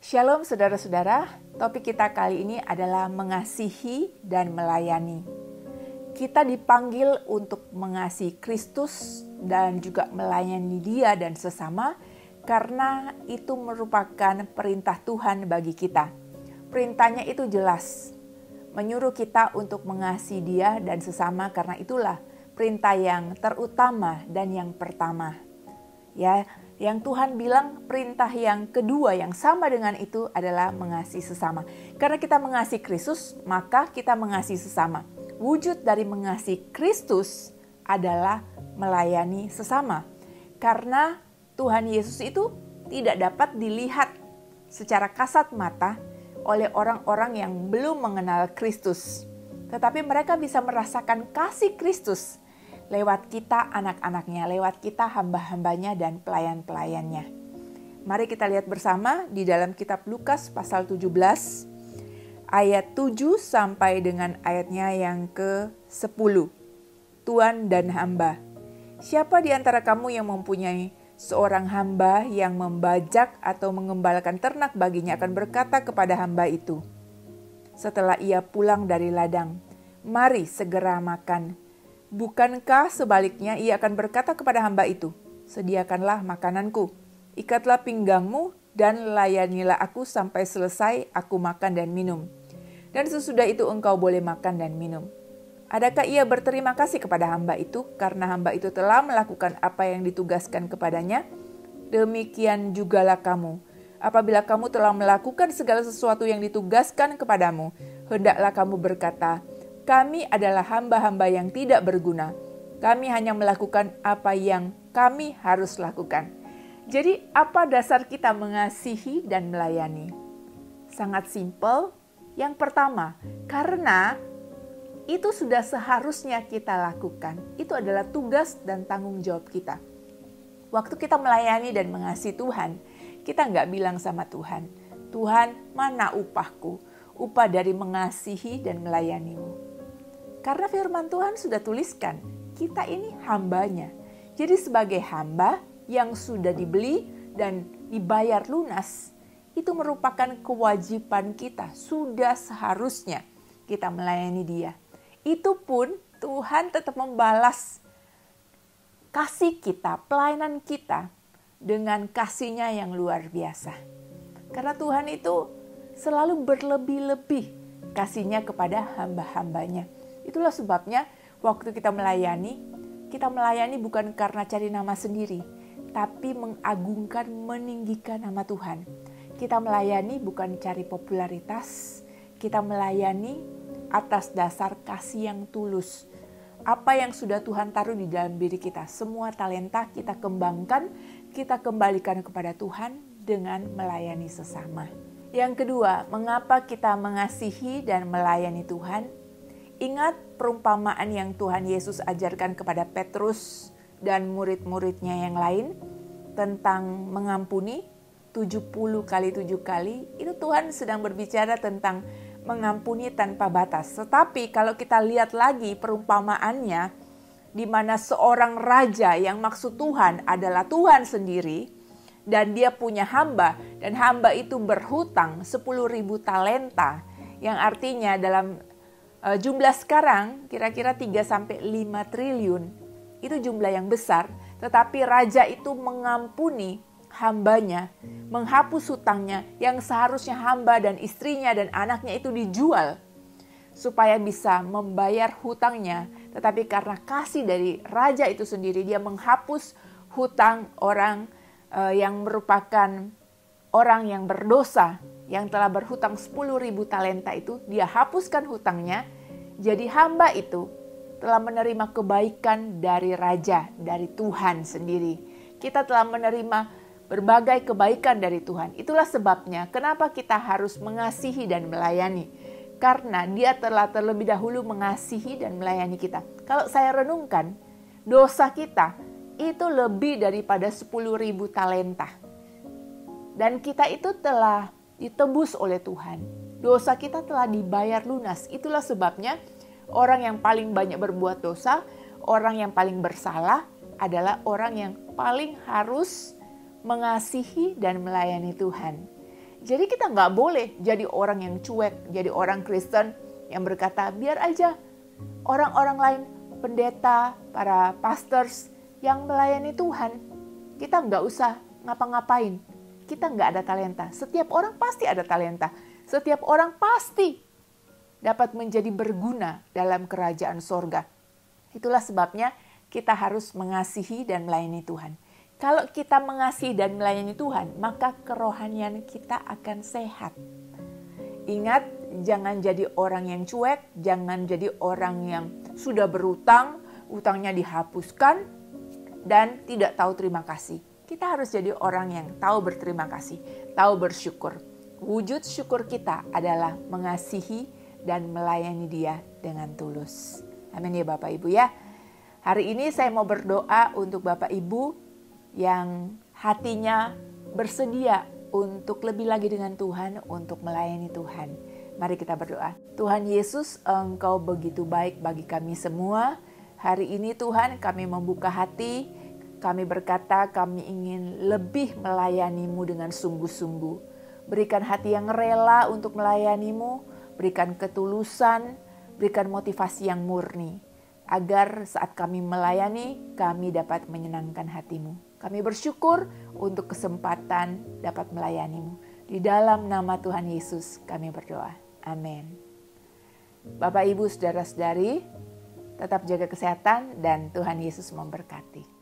Shalom saudara-saudara, topik kita kali ini adalah mengasihi dan melayani. Kita dipanggil untuk mengasihi Kristus dan juga melayani Dia dan sesama karena itu merupakan perintah Tuhan bagi kita. Perintahnya itu jelas, menyuruh kita untuk mengasihi Dia dan sesama karena itulah perintah yang terutama dan yang pertama. Ya, yang Tuhan bilang perintah yang kedua yang sama dengan itu adalah mengasihi sesama. Karena kita mengasihi Kristus, maka kita mengasihi sesama. Wujud dari mengasihi Kristus adalah melayani sesama. Karena Tuhan Yesus itu tidak dapat dilihat secara kasat mata oleh orang-orang yang belum mengenal Kristus. Tetapi mereka bisa merasakan kasih Kristus lewat kita anak-anaknya, lewat kita hamba-hambanya dan pelayan-pelayannya. Mari kita lihat bersama di dalam kitab Lukas pasal 17 ayat 7 sampai dengan ayatnya yang ke-10. Tuan dan hamba. Siapa di antara kamu yang mempunyai seorang hamba yang membajak atau mengembalakan ternak baginya akan berkata kepada hamba itu, setelah ia pulang dari ladang, "Mari segera makan." Bukankah sebaliknya ia akan berkata kepada hamba itu, "Sediakanlah makananku, ikatlah pinggangmu dan layanilah aku sampai selesai aku makan dan minum. Dan sesudah itu engkau boleh makan dan minum." Adakah ia berterima kasih kepada hamba itu karena hamba itu telah melakukan apa yang ditugaskan kepadanya? Demikian jugalah kamu. Apabila kamu telah melakukan segala sesuatu yang ditugaskan kepadamu, hendaklah kamu berkata, "Kami adalah hamba-hamba yang tidak berguna. Kami hanya melakukan apa yang kami harus lakukan." Jadi apa dasar kita mengasihi dan melayani? Sangat simpel. Yang pertama, karena itu sudah seharusnya kita lakukan. Itu adalah tugas dan tanggung jawab kita. Waktu kita melayani dan mengasihi Tuhan, kita nggak bilang sama Tuhan, "Tuhan, mana upahku? Upah dari mengasihi dan melayanimu." Karena firman Tuhan sudah tuliskan, kita ini hambanya. Jadi sebagai hamba yang sudah dibeli dan dibayar lunas, itu merupakan kewajiban kita. Sudah seharusnya kita melayani Dia. Itu pun Tuhan tetap membalas kasih kita, pelayanan kita dengan kasih-Nya yang luar biasa. Karena Tuhan itu selalu berlebih-lebih kasih-Nya kepada hamba-hambanya. Itulah sebabnya waktu kita melayani bukan karena cari nama sendiri, tapi mengagungkan, meninggikan nama Tuhan. Kita melayani bukan cari popularitas, kita melayani atas dasar kasih yang tulus. Apa yang sudah Tuhan taruh di dalam diri kita, semua talenta kita kembangkan, kita kembalikan kepada Tuhan dengan melayani sesama. Yang kedua, mengapa kita mengasihi dan melayani Tuhan? Ingat perumpamaan yang Tuhan Yesus ajarkan kepada Petrus dan murid-muridnya yang lain tentang mengampuni 70 kali 7 kali. Itu Tuhan sedang berbicara tentang mengampuni tanpa batas. Tetapi kalau kita lihat lagi perumpamaannya di mana seorang raja yang maksud Tuhan adalah Tuhan sendiri dan dia punya hamba dan hamba itu berhutang 10.000 talenta yang artinya dalam jumlah sekarang kira-kira 3-5 triliun. Itu jumlah yang besar. Tetapi raja itu mengampuni hambanya, menghapus hutangnya yang seharusnya hamba dan istrinya dan anaknya itu dijual supaya bisa membayar hutangnya. Tetapi karena kasih dari raja itu sendiri, dia menghapus hutang orang yang merupakan orang yang berdosa, yang telah berhutang 10.000 talenta itu, dia hapuskan hutangnya. Jadi hamba itu telah menerima kebaikan dari raja, dari Tuhan sendiri. Kita telah menerima berbagai kebaikan dari Tuhan. Itulah sebabnya kenapa kita harus mengasihi dan melayani. Karena Dia telah terlebih dahulu mengasihi dan melayani kita. Kalau saya renungkan, dosa kita itu lebih daripada 10.000 talenta. Dan kita itu telah ditebus oleh Tuhan. Dosa kita telah dibayar lunas. Itulah sebabnya orang yang paling banyak berbuat dosa, orang yang paling bersalah adalah orang yang paling harus mengasihi dan melayani Tuhan. Jadi kita nggak boleh jadi orang yang cuek, jadi orang Kristen yang berkata, biar aja orang-orang lain, pendeta, para pastors yang melayani Tuhan. Kita nggak usah ngapa-ngapain. Kita nggak ada talenta. Setiap orang pasti ada talenta. Setiap orang pasti dapat menjadi berguna dalam kerajaan sorga. Itulah sebabnya kita harus mengasihi dan melayani Tuhan. Kalau kita mengasihi dan melayani Tuhan, maka kerohanian kita akan sehat. Ingat, jangan jadi orang yang cuek, jangan jadi orang yang sudah berutang, utangnya dihapuskan, dan tidak tahu terima kasih. Kita harus jadi orang yang tahu berterima kasih, tahu bersyukur. Wujud syukur kita adalah mengasihi dan melayani Dia dengan tulus. Amin ya Bapak Ibu ya. Hari ini saya mau berdoa untuk Bapak Ibu yang hatinya bersedia untuk lebih lagi dengan Tuhan, untuk melayani Tuhan. Mari kita berdoa. Tuhan Yesus, Engkau begitu baik bagi kami semua. Hari ini Tuhan, kami membuka hati, kami berkata kami ingin lebih melayani-Mu dengan sungguh-sungguh. Berikan hati yang rela untuk melayani-Mu, berikan ketulusan, berikan motivasi yang murni. Agar saat kami melayani, kami dapat menyenangkan hati-Mu. Kami bersyukur untuk kesempatan dapat melayani-Mu. Di dalam nama Tuhan Yesus kami berdoa. Amin. Bapak, Ibu, Saudara-saudari, tetap jaga kesehatan dan Tuhan Yesus memberkati.